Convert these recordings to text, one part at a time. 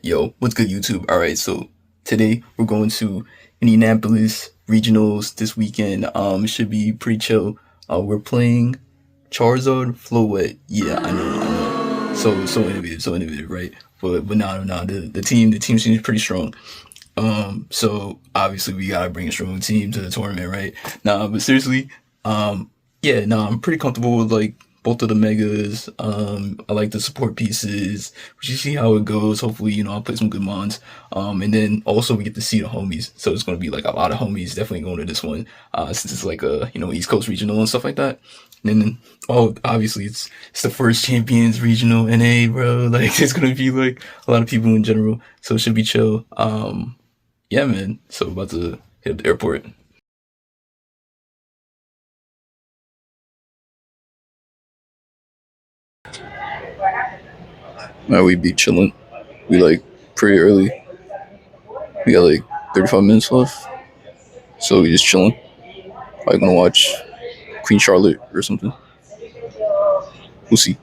Yo, what's good, YouTube? All right, so today we're going to Indianapolis Regionals this weekend. It should be pretty chill. We're playing Charizard Flowet. Yeah, I know. So innovative, right? But no, the team seems pretty strong. So obviously we gotta bring a strong team to the tournament, right? Nah, but seriously, yeah, no, I'm pretty comfortable with like both of the megas. I like the support pieces. We should see how it goes. Hopefully, I'll play some good mons. And then also we get to see the homies. So it's gonna be like a lot of homies definitely going to this one. Since it's like a East Coast regional and stuff like that. And then obviously it's the first champions regional NA, bro. Like it's gonna be like a lot of people in general. So it should be chill. Yeah, man. So about to hit the airport. We be chilling. We like pretty early. We got like 35 minutes left. So we just chilling. Probably gonna watch Queen Charlotte or something. We'll see.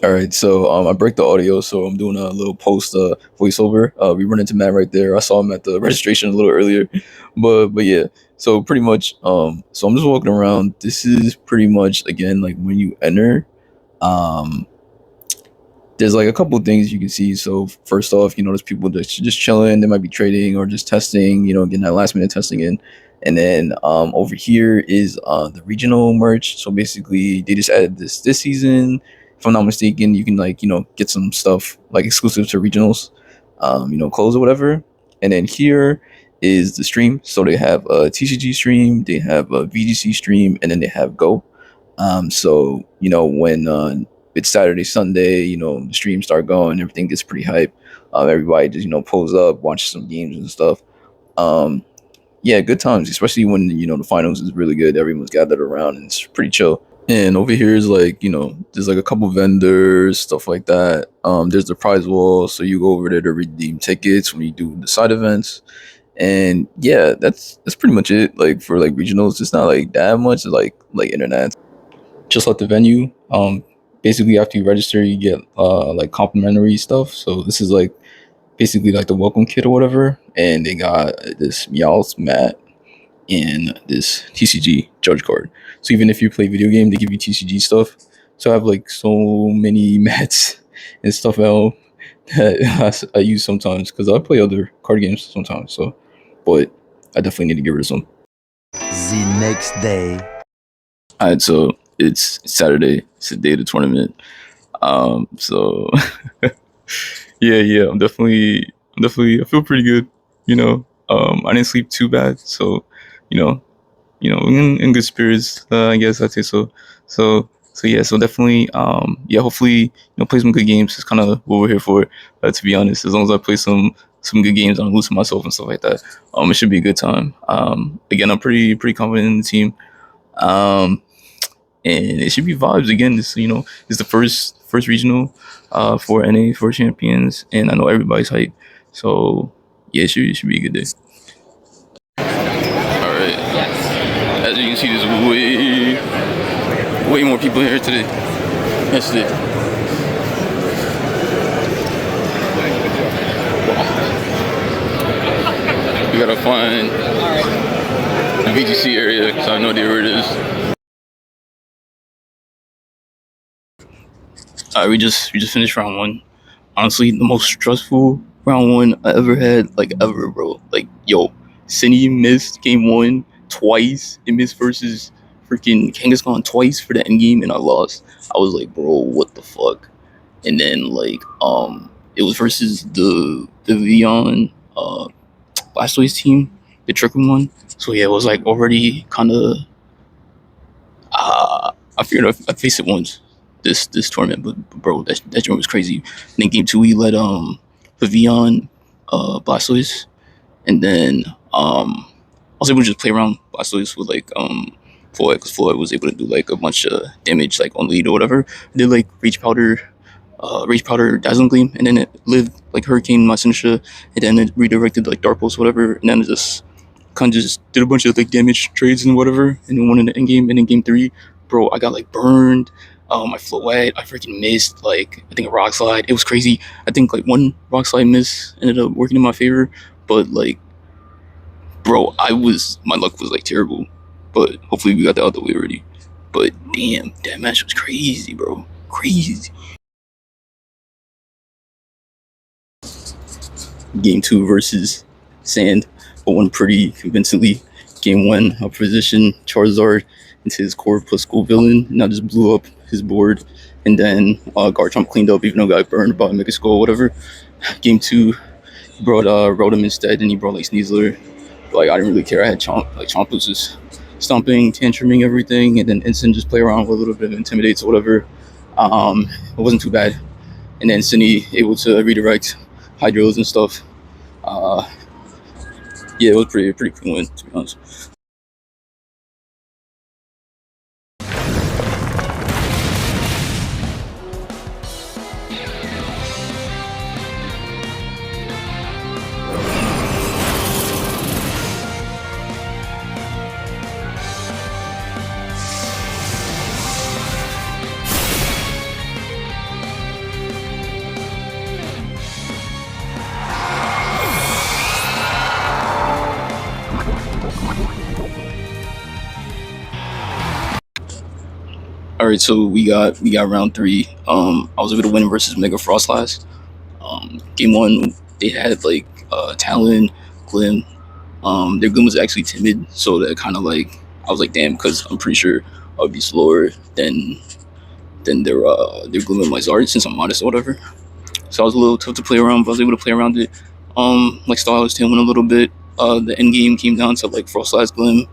All right, so I break the audio, so I'm doing a little post voiceover. We run into Matt right there. I saw him at the registration a little earlier, but yeah. So pretty much, so I'm just walking around. This is pretty much again like when you enter, um, there's like a couple of things you can see. So first off, there's people just chilling. They might be trading or just testing. Getting that last minute testing in. And then over here is the regional merch. So basically, they just added this season. If I'm not mistaken, you can like get some stuff like exclusive to regionals, clothes or whatever. And then here is the stream. So they have a TCG stream, they have a VGC stream, and then they have Go. So when it's Saturday, Sunday, the streams start going, everything gets pretty hype. Everybody just pulls up, watches some games and stuff. Um, yeah, good times, especially when the finals is really good. Everyone's gathered around and it's pretty chill. And over here is like there's like a couple vendors, stuff like that. There's the prize wall, so you go over there to redeem tickets when you do the side events. And yeah, that's pretty much it. Like for like regionals, it's not like that much like internet. Just like the venue. Basically after you register, you get like complimentary stuff. So this is like basically like the welcome kit or whatever, and they got this Meowth mat and this TCG charge card. So even if you play video game, they give you TCG stuff. So I have like so many mats and stuff out that I use sometimes because I play other card games sometimes. So, but I definitely need to get rid of some. The next day. All right, so it's Saturday. It's the day of the tournament. So yeah, I feel pretty good. I didn't sleep too bad, so you know, in good spirits. I guess I'd say so. So yeah, so definitely, yeah. Hopefully, play some good games. It's kind of what we're here for. To be honest, as long as I play some good games, I'm losing myself and stuff like that. It should be a good time. Again, I'm pretty confident in the team. Um, and it should be vibes again. This is the first regional for NA for champions, and I know everybody's hyped. So yeah, it should be a good day. All right, as you can see, there's way more people here today. Yesterday. We gotta find the VGC area because I have no idea where it is. We just finished round one. Honestly, the most stressful round one I ever had, like ever, bro. Like, yo, Cindy missed game one twice. It missed versus freaking Kangaskhan twice for the end game, and I lost. I was like, bro, what the fuck? And then like, it was versus the Vion Blastoise team, the triple one. So yeah, it was like already kind of. I figured I faced it once this tournament, but bro, that tournament was crazy. And then game two, we let Pavillon Blastoise, and then I was able to just play around Blastoise with like Floyd, because Floyd was able to do like a bunch of damage like on lead or whatever. I did like Rage Powder, Dazzling Gleam, and then it lived like Hurricane, my Sinistcha, and then it redirected like Dark Pulse, whatever, and then it just kind of just did a bunch of like damage trades and whatever, and then won in the end game. And in game three, bro, I got like burned. My Floette, I freaking missed like I think a Rock Slide. It was crazy. I think like one Rock Slide miss ended up working in my favor, but like, bro, my luck was like terrible. But hopefully we got the other way already. But damn, that match was crazy, bro. Crazy. Game two versus Sand, but won pretty convincingly. Game one, I positioned Charizard into his core plus school villain, and I just blew up his board. And then Garchomp cleaned up, even though I got burned by Mega Skull or whatever. Game two, he brought Rotom instead, and he brought like Sneasler. Like I didn't really care. I had Chomp. Like Chomp was just stomping, tantruming everything, and then Instant just play around with a little bit of Intimidates or whatever. It wasn't too bad. And then Cindy able to redirect Hydros and stuff. Uh, yeah, it was pretty cool win, to be honest. All right, so we got round three. I was able to win versus Mega Frost last. Game one, they had like Talon, Glim. Their Glim was actually timid, so that kind of like I was like, damn, because I'm pretty sure I'll be slower than their Glim and my Zard since I'm modest or whatever. So I was a little tough to play around, but I was able to play around it. Like Star was tailing a little bit. The end game came down to like Frost last Glim.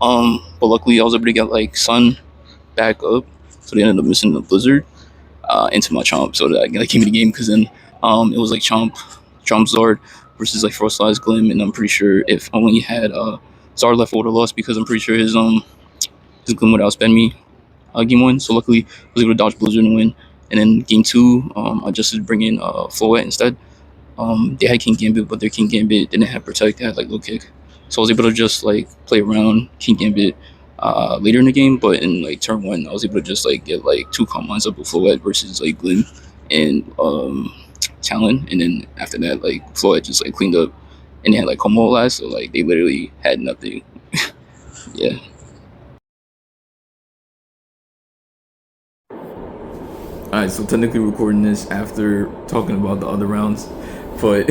But luckily I was able to get like Sun back up, so they ended up missing the Blizzard into my Chomp, so that I came in the game because then it was like Chomp Zard versus like Frostlize Glim, and I'm pretty sure if only had Zard left, I would have lost because I'm pretty sure his Glim would outspend me game one. So luckily I was able to dodge Blizzard and win. And then game two, I just did bring in Floette instead. They had King Gambit, but their King Gambit didn't have Protect. They had like low kick, so I was able to just like play around King Gambit later in the game. But in like turn one, I was able to just like get like two combines up with Floette versus like Glim and Talon, and then after that, like Floette just like cleaned up, and they had like Como last, so like they literally had nothing. Yeah. All right, so technically recording this after talking about the other rounds, but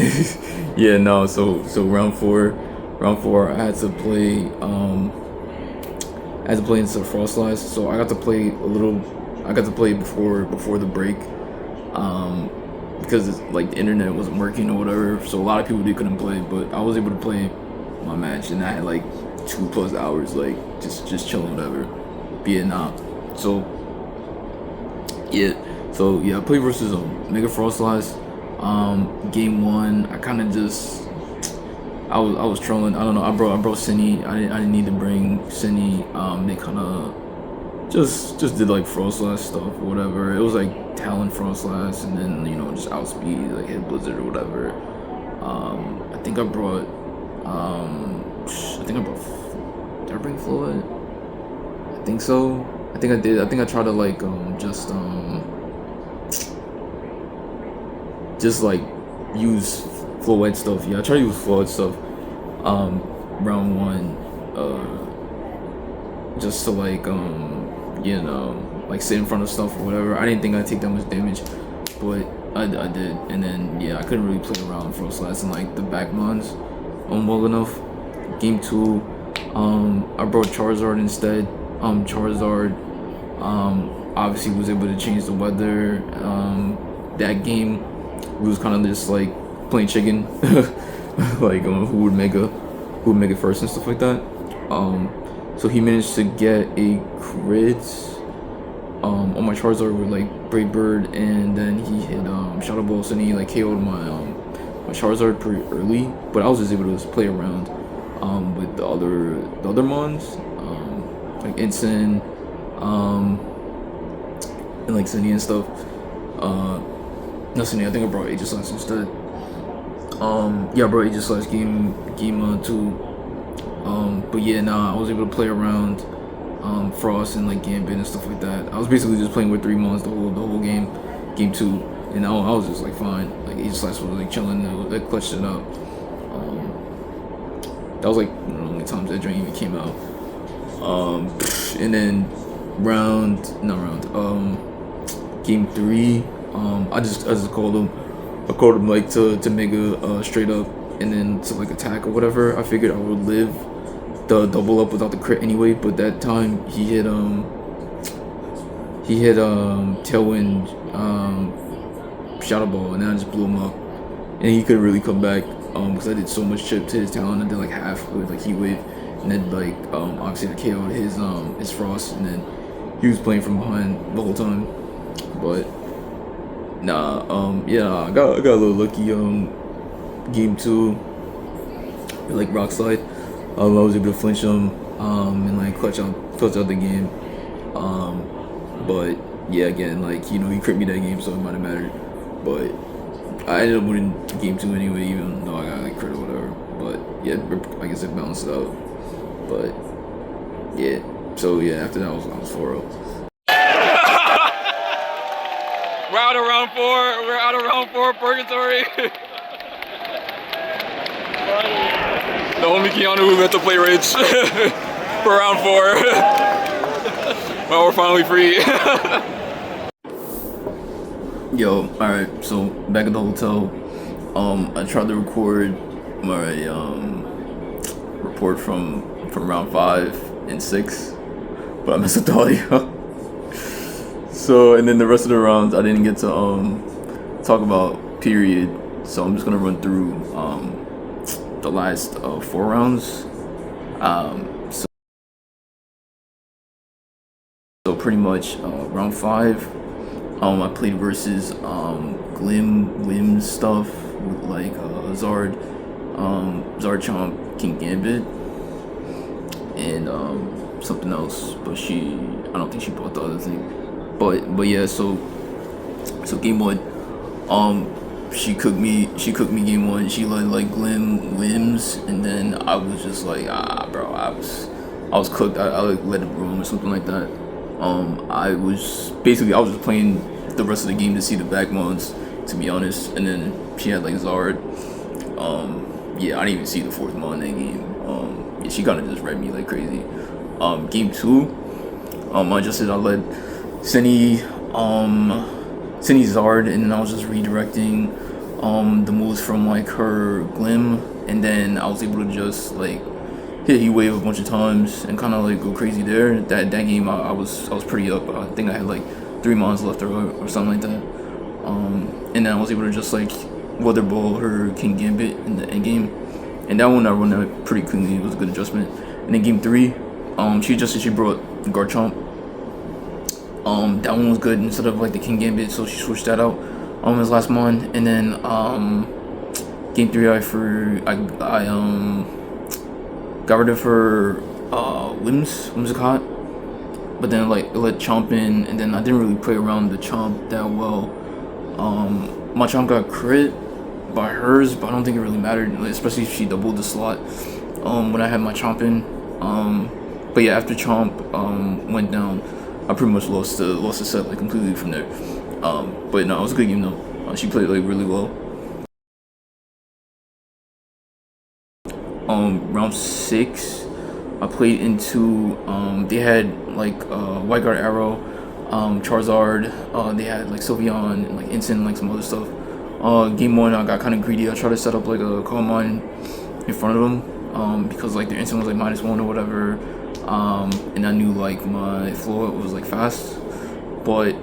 yeah, no. So round four, I had to play. I had to play into Frostlice, so I got to play a little. I got to play before the break, because it's, like the internet wasn't working or whatever. So a lot of people they couldn't play, but I was able to play my match, and I had like 2+ hours, like just chilling, whatever, being out. So yeah, I played versus Mega Frostlice. Game one, I kind of just I was trolling. I don't know. I brought Cindy. I didn't need to bring Cindy. They kind of just did like Frostlass stuff or whatever. It was like Talon Frostlass, and then just outspeed like hit Blizzard or whatever. I think I brought. Did I bring Floyd? I think so. I think I did. I think I tried to like just like use Floyd stuff. Yeah, I tried to use Floyd stuff. Round one. Just to like like sit in front of stuff or whatever. I didn't think I'd take that much damage, but I did. And then yeah, I couldn't really play around Frostlass and like the back mons well enough. Game two, I brought Charizard instead. Charizard obviously was able to change the weather. That game we was kind of just like playing chicken, like who would make it first and stuff like that. So he managed to get a crit on my Charizard with like Brave Bird, and then he hit Shadow Balls, and he like KO'd my Charizard pretty early. But I was just able to just play around. with the other mons, like Ensign, and like Cindy and stuff. No Cindy, I think I brought Aegis Slash instead. Yeah, I brought Aegis Slash game 2. But yeah, nah, I was able to play around Frost and like Gambit and stuff like that. I was basically just playing with 3 mons the whole game 2, and I was just like fine. Like Aegis Slash was like chilling, that clutched it up. That was like one of the only times that dream even came out. And then game 3, I just called him. I called him like to make a straight up and then to like attack or whatever. I figured I would live the double up without the crit anyway, but that time he hit Tailwind Shadow Ball, and then I just blew him up, and he couldn't really come back because I did so much chip to his talent. I did like half with like Heat Wave, and then like obviously I KO'd his Frost, and then he was playing from behind the whole time. But nah, yeah, I got a little lucky game 2 with like Rock Slide. I was able to flinch him and like clutch out the game. But yeah, again, like he crit me that game, so it might have mattered. But I ended up winning game 2 anyway, even though I got like crit or whatever. But yeah, I guess it balanced it out. But yeah, so yeah, after that I was 4-0. We're out of round 4. We're out of round 4 purgatory. The homie Keanu who had to play Rage for round 4. Well, we're finally free. Yo, alright, so back at the hotel, I tried to record my report from round 5 and 6, but I messed up the audio. So, and then the rest of the rounds I didn't get to talk about, period. So I'm just gonna run through the last 4 rounds. So pretty much round 5, I played versus Glim stuff with like Zard Chomp, King Gambit, and something else, but I don't think she bought the other thing. But yeah, so game 1, she cooked me game 1. She led like Glim limbs, and then I was just like, bro, I was cooked. I like led the room or something like that. I was just playing the rest of the game to see the back mods, to be honest. And then she had like Zard. Yeah, I didn't even see the 4th mod in that game. Yeah, she kind of just read me like crazy. Game 2, I led Cindy Zard, and then I was just redirecting the moves from like her Glim, and then I was able to just like hit Heat Wave a bunch of times and kind of like go crazy there. That game I was pretty up. I think I had like 3 mons left or something like that. And then I was able to just like weather ball her King Gambit in the end game, and that one I run that pretty cleanly. It was a good adjustment. And then game 3, she brought Garchomp. That one was good instead of like the King Gambit, so she switched that out as last mon. And then game 3 I got rid of her Whimsicott, but then like let Chomp in, and then I didn't really play around the Chomp that well. My Chomp got crit by hers, but I don't think it really mattered, especially if she doubled the slot when I had my Chomp in. But yeah, after Chomp went down, I pretty much lost the set like completely from there. But no, it was a good game though. She played like really well. Round 6, I played into they had like White Guard Arrow, Charizard. They had like Sylveon and like Ensign and like some other stuff. Game 1, I got kind of greedy. I tried to set up like a Calm Mind in front of them because like their Ensign was like -1 or whatever. And I knew like my floor was like fast, but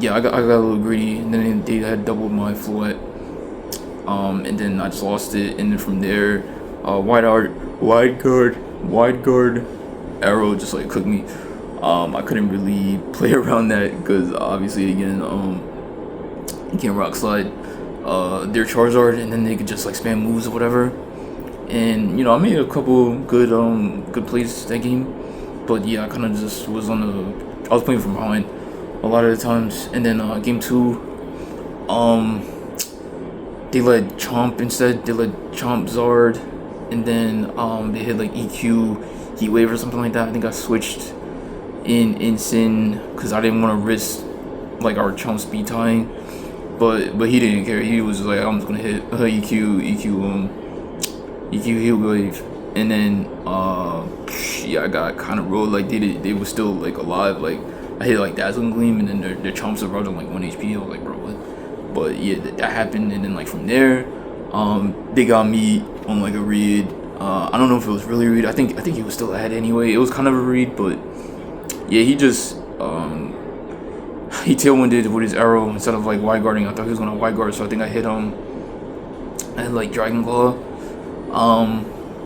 yeah, I got a little greedy, and then they had doubled my floor, and then I just lost it. And then from there, wide guard Arrow just like cooked me. I couldn't really play around that because obviously again you can't Rock Slide their Charizard, and then they could just like spam moves or whatever. and I made a couple good plays that game, but yeah, I kind of just was I was playing from behind a lot of the times, and then game two, um, they let Chomp instead. They let Chomp Zard, and then they hit like EQ Heat Wave or something like that. I think I switched in Sin because I didn't want to risk like our Chomp speed tying, but he didn't care. He was like, I'm just gonna hit EQ Heat Wave, and then yeah, I got kind of rolled. Like they were still like alive. Like I hit like Dazzling Gleam, and then their Chomps survived on like 1 HP. I was like, bro, what? But yeah, that happened, and then like from there, they got me on like a read. I don't know if it was really a read. I think he was still ahead anyway. It was kind of a read, but yeah, he just he tailwinded with his arrow instead of like wide guarding. I thought he was gonna wide guard, so I think I hit him. I had like Dragon Claw.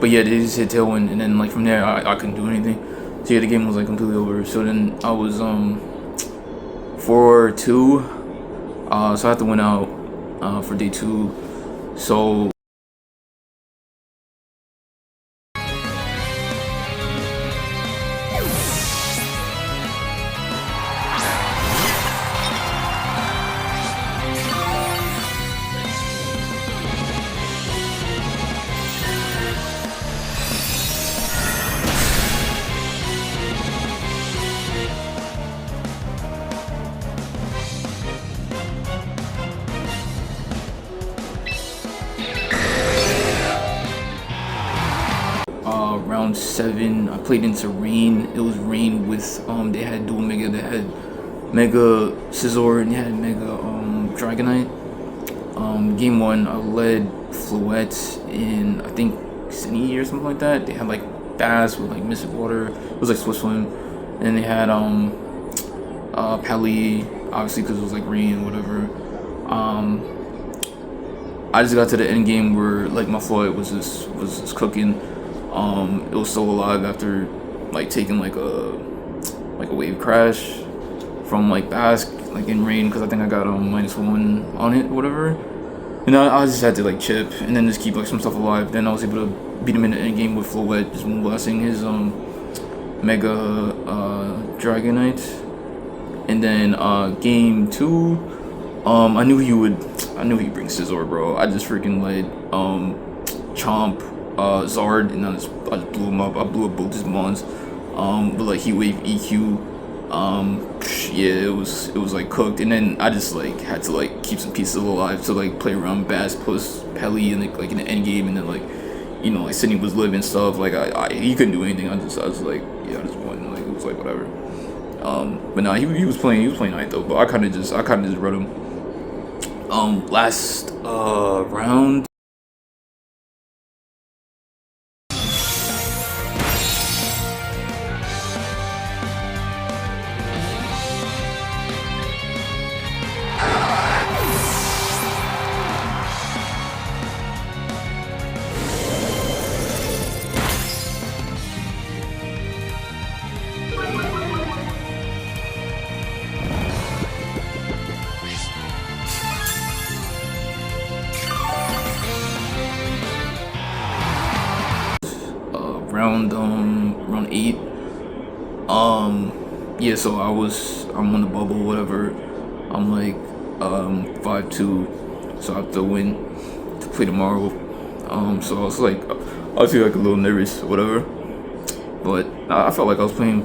But yeah, they just hit tailwind, and then like from there, I couldn't do anything. So yeah, the game was like completely over. So then I was 4-2. So I had to win out for day two. So round seven, I played into Rain. It was Rain with they had dual Mega. They had Mega Scizor and they had Mega Dragonite. Game one, I led Floette in I think Cine or something like that. They had like Bass with like Mystic Water. It was like Swiss Swim, and they had Pally obviously because it was like Rain whatever. I just got to the end game where like my Floyd was just cooking. It was still alive after like taking like a wave crash from like Basque like in Rain because I think I got -1 on it or whatever. And I just had to like chip and then just keep like some stuff alive. Then I was able to beat him in the end game with Floette, just blasting his Mega Dragonite. And then game two, I knew he'd bring Scizor, bro. I just freaking led Chomp, Zard, and I just blew him up. I blew up both his mons. But like Heat Wave EQ, yeah, it was like cooked. And then I just like had to like keep some pieces alive to like play around Bass plus Pelly and like in the end game, and then like like Sydney was living stuff. Like he couldn't do anything. I was like, yeah, I just won. Like it was like whatever. But nah, he was playing night though. But I kind of just read him. Last round. Round 8. Yeah, so I'm on the bubble, whatever. I'm like 5-2, so I have to win to play tomorrow. So I was like obviously like a little nervous, whatever. But I felt like I was playing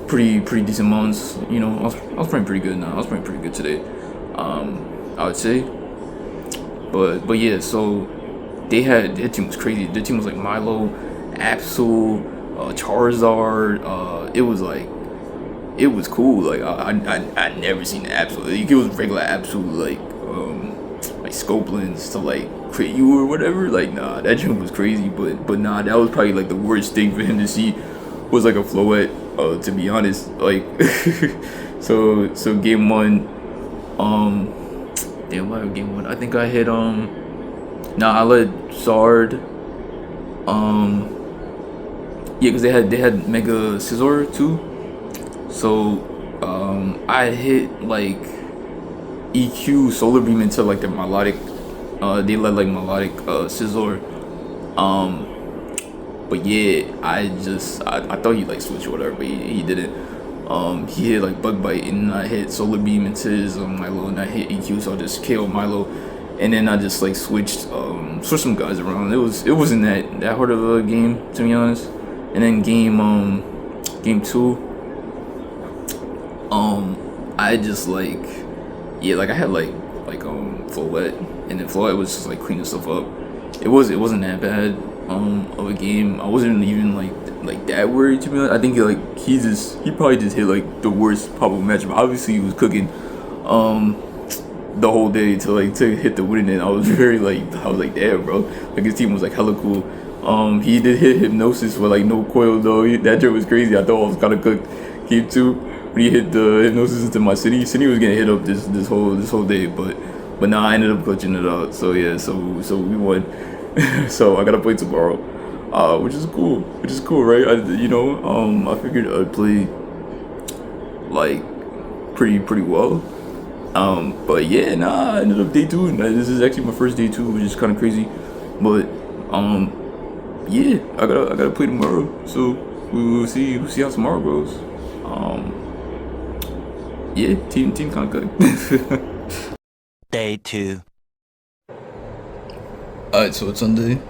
pretty decent mons. I was playing pretty good now. I was playing pretty good today. I would say. But yeah, so their team was crazy. Their team was like Milo, Absol, Charizard. It was cool. Like I never seen Absol. Like, it was regular Absol like Scopelands to like crit you or whatever. Like nah, that jump was crazy. But nah, that was probably like the worst thing for him to see was like a Floette. To be honest, like so game one. Damn, what game one? I think I hit I led Zard. Yeah, because they had Mega Scizor too. So I hit like EQ Solar Beam into like the melodic. They led like melodic Scizor. But yeah, I thought he like switched or whatever, but he didn't. He hit like bug bite, and I hit solar beam into his Milo, and I hit EQ, so I just KO Milo, and then I just like switched some guys around. It wasn't that hard of a game, to be honest. And then game two, I just like, yeah, like I had like Floette, and then Floette was just like cleaning stuff up. It wasn't that bad of a game. I wasn't even like that worried, to be honest. I think he probably just hit like the worst probable matchup. Obviously he was cooking the whole day to hit the win, and I was like damn, bro, like his team was like hella cool. He did hit hypnosis with like no coil though. That joke was crazy. I thought I was kind of cooked. Game two, when he hit the hypnosis into my city was getting hit up this whole day, but nah, I ended up clutching it out. So yeah, so we won. So I gotta play tomorrow, which is cool, right? I figured I'd play like pretty well. But yeah, nah, I ended up day two, and this is actually my first day two, which is kind of crazy. But yeah, I gotta play tomorrow, so we'll see how tomorrow goes. Yeah, team kind of good. Day 2. Alright, so it's Sunday,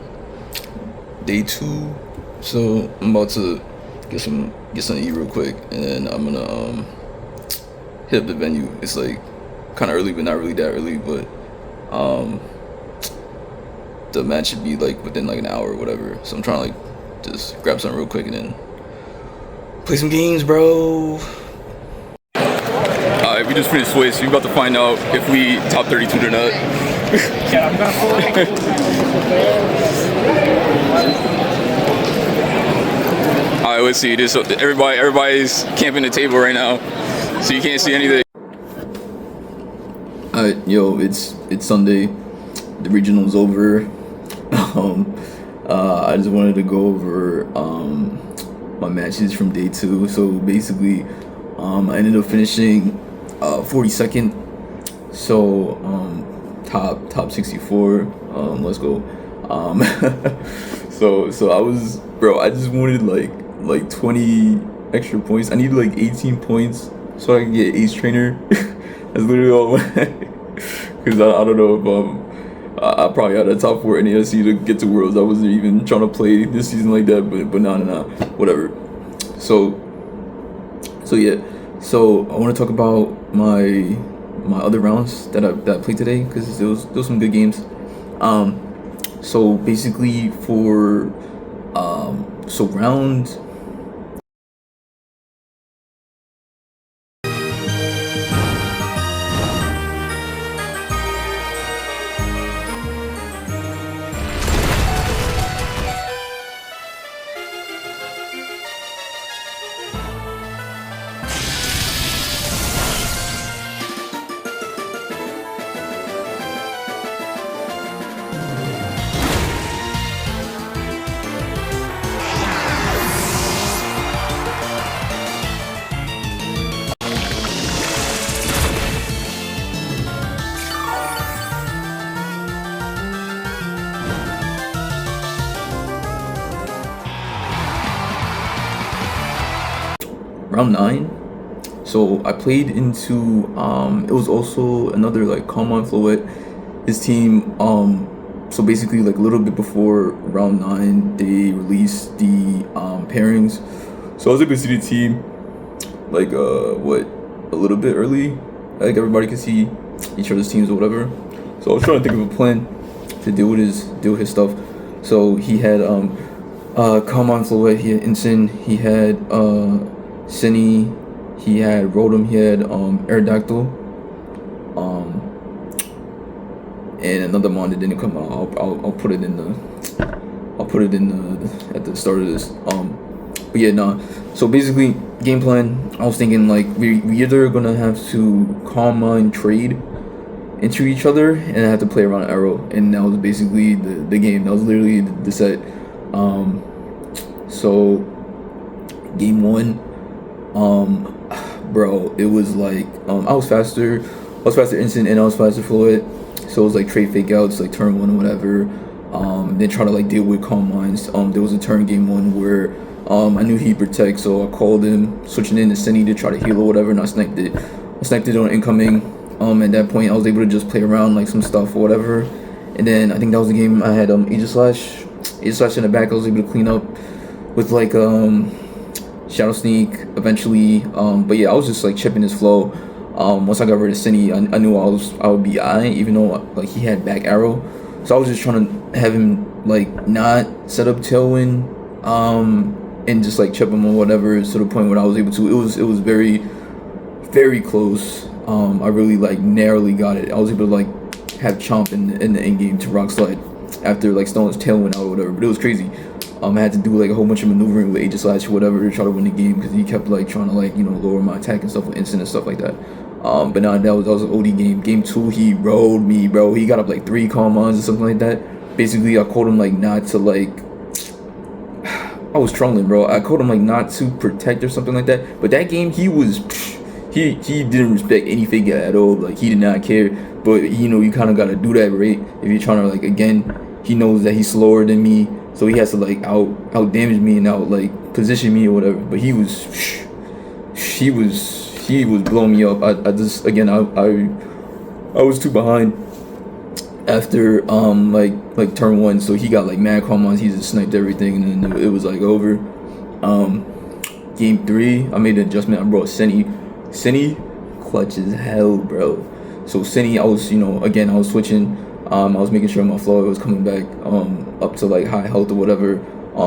day 2. So I'm about to get something to eat real quick, and then I'm gonna hit up the venue. It's like kind of early, but not really that early. But the match should be like within like an hour or whatever. So I'm trying to like just grab something real quick and then play some games, bro. Alright, we just finished Swiss. We're about to find out if we top 32 or not. Alright, let's see. This everybody's camping the table right now, so you can't see anything. Alright, yo, it's Sunday. The regional's over. I just wanted to go over my matches from day 2. So basically, I ended up finishing 42nd. So top 64. Let's go. So I was, bro, I just wanted like 20 extra points. I needed like 18 points so I can get ace trainer. That's literally all. Because I don't know if I probably had a top 4 NASC to get to Worlds. I wasn't even trying to play this season like that, but nah, whatever. So yeah. So I want to talk about my other rounds that I played today, because there was some good games. So basically for round. Round 9. So I played into it was also another like Calmon Floette, his team. So basically like a little bit before round 9 they released the pairings. So I was able to see the team like a little bit early, like everybody could see each other's teams or whatever. So I was trying to think of a plan to deal with his stuff. So he had Calmon Floette, he had Ensign, he had Cine, he had Rotom, he had Aerodactyl, and another mon that didn't come out. I'll put it in at the start of this. But yeah, nah. So basically, game plan. I was thinking like we either gonna have to Calmon trade into each other and I have to play around arrow, and that was basically the game. That was literally the set. So game 1. Bro, it was like I was faster instant and I was faster Floette, so it was like trade fake outs like turn 1 or whatever. then try to like deal with calm minds. There was a turn game one where I knew he'd protect, so I called him, switching into Cindy to try to heal or whatever, and I sniped it. I sniped it on incoming. At that point, I was able to just play around like some stuff or whatever. And then I think that was the game I had Aegis Slash in the back. I was able to clean up with like Shadow Sneak eventually. But yeah, I was just like chipping his flow. Once I got rid of Cindy, I knew I would be alright, even though like he had back arrow. So I was just trying to have him like not set up tailwind, and just like chip him or whatever to the point where I was able to. It was very, very close. I really like narrowly got it. I was able to like have Chomp in the end game to rock slide after like Stone's tailwind out or whatever. But it was crazy. I had to do like a whole bunch of maneuvering with Aegis Slash or whatever to try to win the game because he kept like trying to like lower my attack and stuff with instant and stuff like that. But nah, that was an OD game. Game 2, he rode me, bro. He got up like 3 commands or something like that. Basically, I called him like not to like. I was trolling, bro. I called him like not to protect or something like that. But that game, he was. He didn't respect any figure at all. Like he did not care. But you kind of gotta do that, right? If you're trying to like again, he knows that he's slower than me, so he has to like out damage me and out like position me or whatever. But he was blowing me up. I just again I was too behind after like turn 1, so he got like mad combos. He just sniped everything, and then it was like over. Game 3, I made an adjustment. I brought Cindy clutch as hell, bro. So Cindy, I was again I was switching. I was making sure my flow was coming back up to like high health or whatever.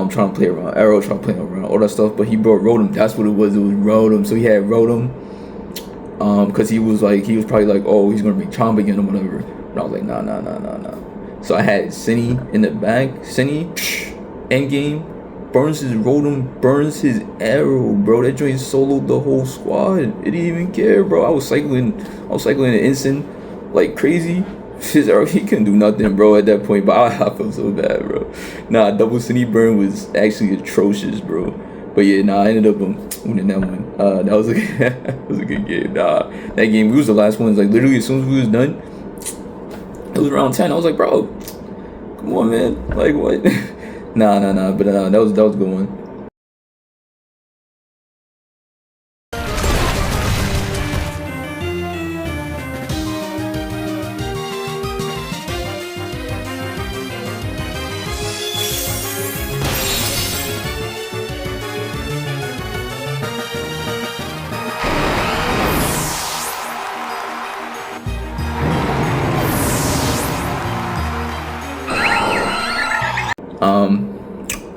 Trying to play around arrow, trying to play around all that stuff. But he brought Rotom. That's what it was. It was Rotom. So he had Rotom. Because he was probably like, oh, he's gonna make Chomp again or whatever. And I was like, nah. So I had Cindy in the back. Cindy, end game, burns his Rotom, burns his arrow, bro. That joint soloed the whole squad. It didn't even care, bro. I was cycling an instant like crazy. His arrow, he couldn't do nothing, bro, at that point. But I felt so bad, bro. Nah, double Cindy burn was actually atrocious, bro. But yeah, nah, I ended up winning that one. That was that was a good game. Nah, that game, we was the last ones. Like literally, as soon as we was done, it was around 10. I was like, bro, come on, man. Like what? nah. But that was a good one.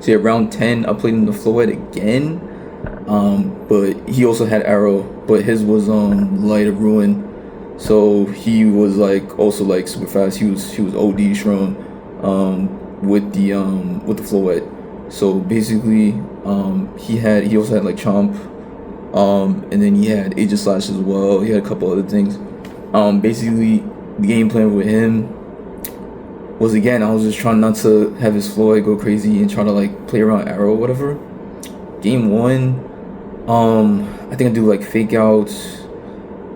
So yeah, round 10, I played in the Floet again. But he also had arrow, but his was light of ruin. So he was like also like super fast. He was OD strong with the Floet. So basically he also had like Chomp, and then he had Aegis Slash as well. He had a couple other things. Basically the game plan with him was, again, I was just trying not to have his Floyd go crazy and try to like play around arrow or whatever. Game 1, I think I do like fake outs,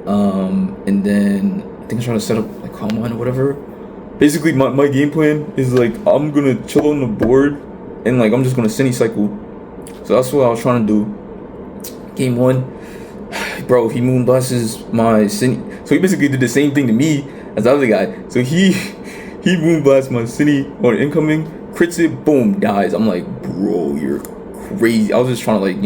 and then I think I try to set up like calm line or whatever. Basically my game plan is like I'm gonna chill on the board and like I'm just gonna Cindy cycle. So that's what I was trying to do. Game 1, bro, he moon blasts my Cindy. So he basically did the same thing to me as the other guy. So he moonblasts my Cindy on incoming, crits it, boom, dies. I'm like, bro, you're crazy. I was just trying to like,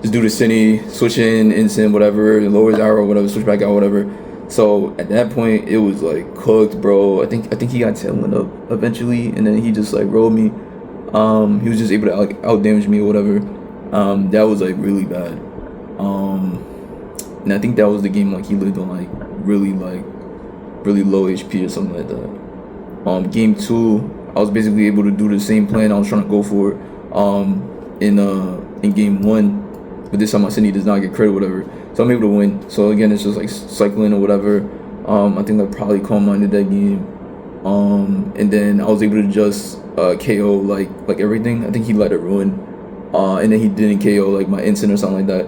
just do the Cindy, switch in, instant, whatever, lower his arrow, whatever, switch back out, whatever. So at that point, it was like cooked, bro. I think he got tailwind up eventually, and then he just like rolled me. He was just able to like out damage me or whatever. That was like really bad. And I think that was the game like he lived on like really low HP or something like that. Game 2, I was basically able to do the same plan I was trying to go for in game 1, but this time my Cindy does not get crit or whatever, so I'm able to win. So again, it's just like cycling or whatever. I think I probably calm minded that game, and then I was able to just KO like everything. I think he let it ruin, and then he didn't KO like my instant or something like that.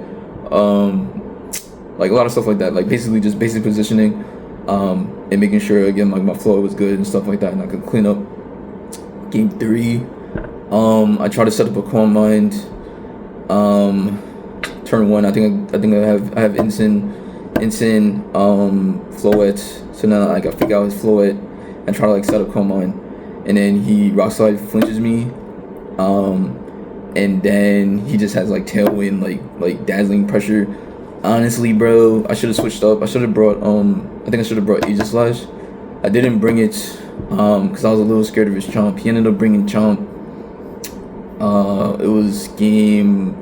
Like a lot of stuff like that, like basically just basic positioning, and making sure again like my flow was good and stuff like that, and I could clean up Game 3, I tried to set up a Calm Mind. Turn 1, I have Ensign, Floet. So now like I figure out his Floet and try to like set up Calm Mind, and then he rock slide flinches me, and then he just has like tailwind, like dazzling pressure. Honestly, bro, I should have switched up. I should have brought I think I should have brought Aegislash. I didn't bring it because I was a little scared of his Chomp. He ended up bringing Chomp. It was game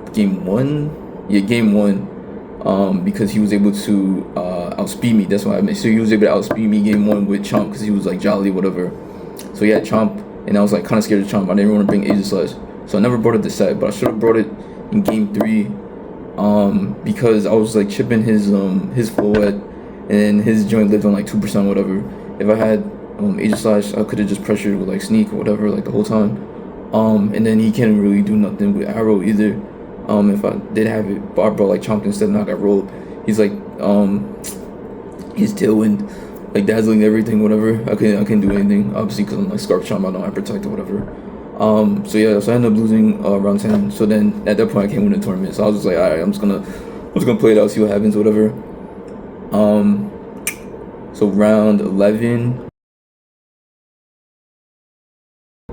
1. Yeah, game 1. Because he was able to outspeed me. That's why I made sure he was able to outspeed me game 1 with Chomp because he was like jolly, whatever. So he had Chomp, and I was like kind of scared of Chomp. I didn't want to bring Aegislash, so I never brought it this set. But I should have brought it in game 3, because I was like chipping his Floet, and his joint lived on like 2%, whatever. If I had Aegislash, I could have just pressured with like Sneak or whatever like the whole time. And then he can't really do nothing with Arrow either. If I did have it, but I brought like Chomp instead and I got rolled. He's like his tailwind, like dazzling everything, whatever. I couldn't do anything, obviously, because I'm like Scarf Chomp, I don't have Protect or whatever. So yeah, so I ended up losing round 10. So then at that point I can't win the tournament. So I was just like, alright, I'm just gonna play it out, see what happens, whatever. So round 11,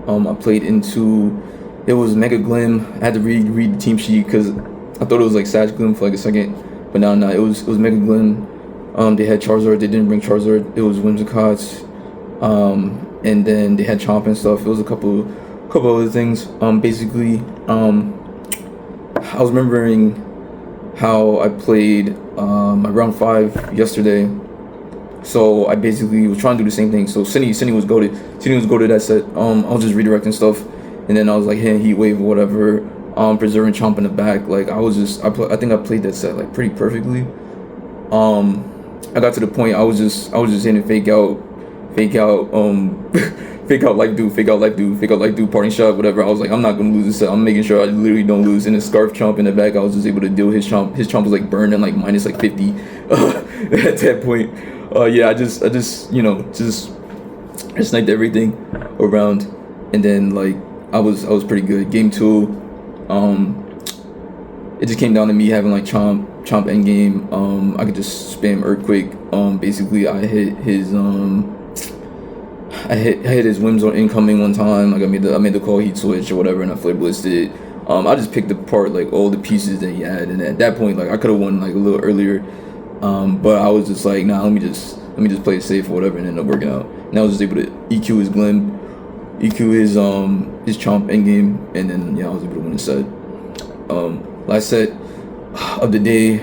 I played into, it was Mega Glim. I had to read the team sheet because I thought it was like Sag Glim for like a second, but no, it was Mega Glim. They had Charizard. They didn't bring Charizard. It was Whimsicott. And then they had Chomp and stuff. It was a couple other things. Basically, I was remembering how I played my round 5 yesterday. So I basically was trying to do the same thing. So Cindy was goated. Cindy was goated that set. I was just redirecting stuff, and then I was like hitting Heat Wave or whatever. Preserving Chomp in the back. Like I think I played that set like pretty perfectly. I got to the point I was just hitting fake out, fake out life do, parting shot, whatever. I was like, I'm not gonna lose this set. I'm making sure I literally don't lose. And the Scarf Chomp in the back, I was just able to deal his Chomp. His Chomp was like burned and like minus like 50 at that point. Yeah, I just sniped everything around, and then like I was pretty good. Game 2, it just came down to me having like Chomp endgame. I could just spam Earthquake. Basically I hit his I hit his Whims on incoming one time. Like I made the call Heat Switch or whatever, and I Flare Blitzed it. I just picked apart like all the pieces that he had, and at that point like I could have won like a little earlier. But I was just like, nah, let me just play it safe or whatever, and it ended up working out. And I was just able to EQ his Glim, EQ his Chomp endgame, and then yeah, I was able to win the set. Last set of the day.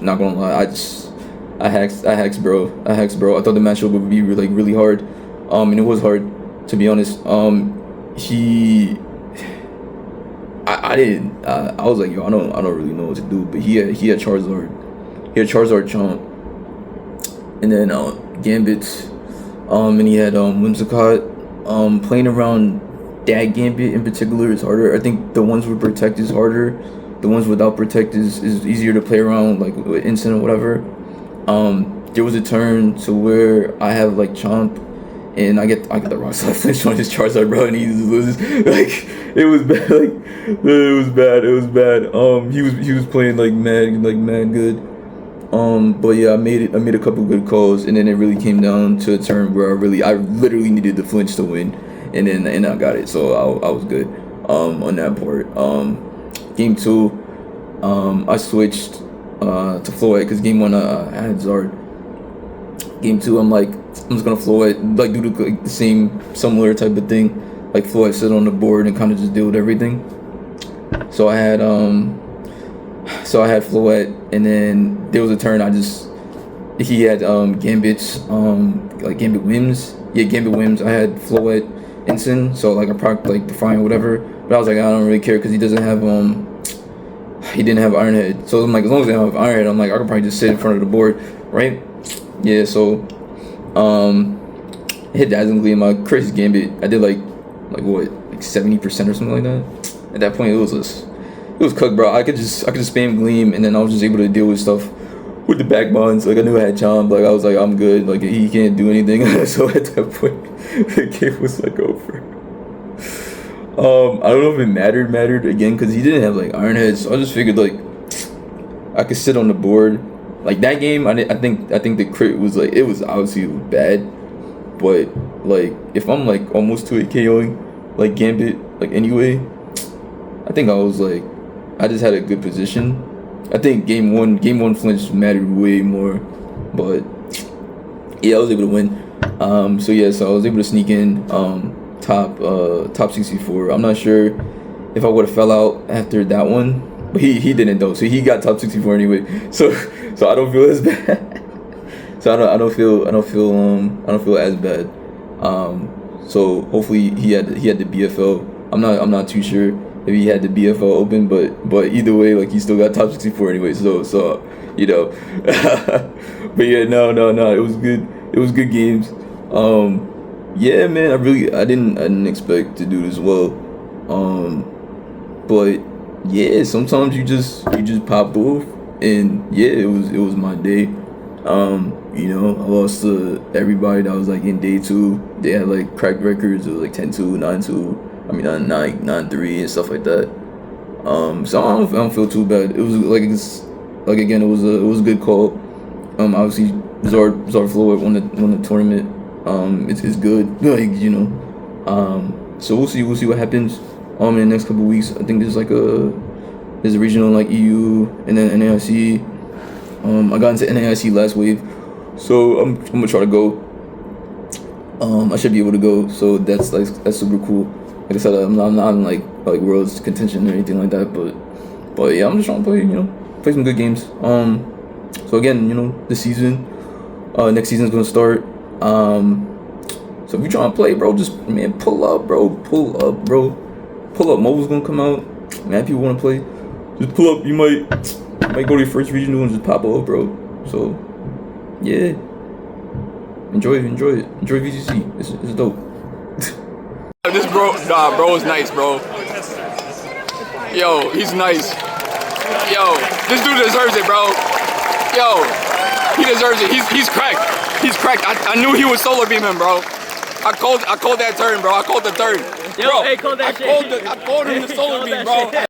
Not gonna lie, I hacks, bro. I thought the matchup would be really hard, and it was hard, to be honest. I was like, yo, I don't really know what to do. But he had Charizard, Chomp, and then Gambit, and he had Whimsicott. Playing around that Gambit in particular is harder. I think the ones with Protect is harder. The ones without Protect is easier to play around, like with Instant or whatever. There was a turn to where I have like Chomp, and I get the rock slide flinch on his Charizard, bro, and he just loses. Like it was bad. Like it was bad. He was playing like mad good. But yeah, I made a couple good calls, and then it really came down to a turn where I literally needed the flinch to win, and I got it, so I was good on that part. Game 2, I switched to Floet because game 1 I had Zard. Game 2, I'm just gonna Floet, like do the same similar type of thing, like Floet sit on the board and kind of just deal with everything. So I had Floet, and then there was a turn he had Gambit's like Gambit Whims. Yeah, Gambit Whims. I had Floet Ensign, so like I proc like Define whatever. But I was like, I don't really care because he doesn't have he didn't have Ironhead. So I'm like, as long as I have Ironhead, I'm like, I could probably just sit in front of the board, right? Yeah. So hit Dazzling Gleam. My Crazy Gambit. I did like what, like 70% or something like that. At that point, it was cooked, bro. I could just spam Gleam, and then I was just able to deal with stuff with the back bonds. Like I knew I had Chomp. Like I was like, I'm good. Like he can't do anything. So at that point, the game was like over. I don't know if it mattered again because he didn't have like Iron Heads. So I just figured like I could sit on the board. Like that game, I think the crit was like, it was obviously bad, but like if I'm like almost to a KOing like Gambit like anyway, I think I was like, I just had a good position. I think game one flinch mattered way more, but yeah, I was able to win. So I was able to sneak in top 64. I'm not sure if I would have fell out after that one, but he didn't though. So he got top 64 anyway. So I don't feel as bad. So I don't feel as bad. So hopefully he had the BFL. I'm not too sure if he had the BFL open, but either way, like he still got top 64 anyway. So you know, but yeah, no, it was good. It was good games. Yeah, man, I didn't expect to do this well. But yeah, sometimes you just pop off, and yeah, it was my day. You know, I lost to everybody that was like in day 2. They had like cracked records. It was like 10-2, 9-2. I mean, 9-3 and stuff like that. So I don't feel too bad. It was like again, it was a good call. Obviously Zard Floyd won the tournament. It's good. Like, you know. So we'll see what happens. In the next couple weeks. I think there's a regional like EU and then NAIC. I got into NAIC last wave, so I'm gonna try to go. I should be able to go, so that's super cool. Like I said, I'm not in like world's contention or anything like that, but yeah, I'm just trying to play some good games. So again, this season, next season's gonna start. So if you trying to play, bro, just pull up, bro. Mobile's gonna come out. Man, people want to play, just pull up. You might go to your first regional and just pop up, bro. So yeah, enjoy it. Enjoy VGC. It's dope. This bro is nice, bro. Yo, he's nice. Yo, this dude deserves it, bro. Yo, he deserves it. He's cracked. He's cracked. I knew he was solar beaming, bro. I called that turn, bro. I called the turn. Yo, bro, hey, call that I called him the solar beam, bro.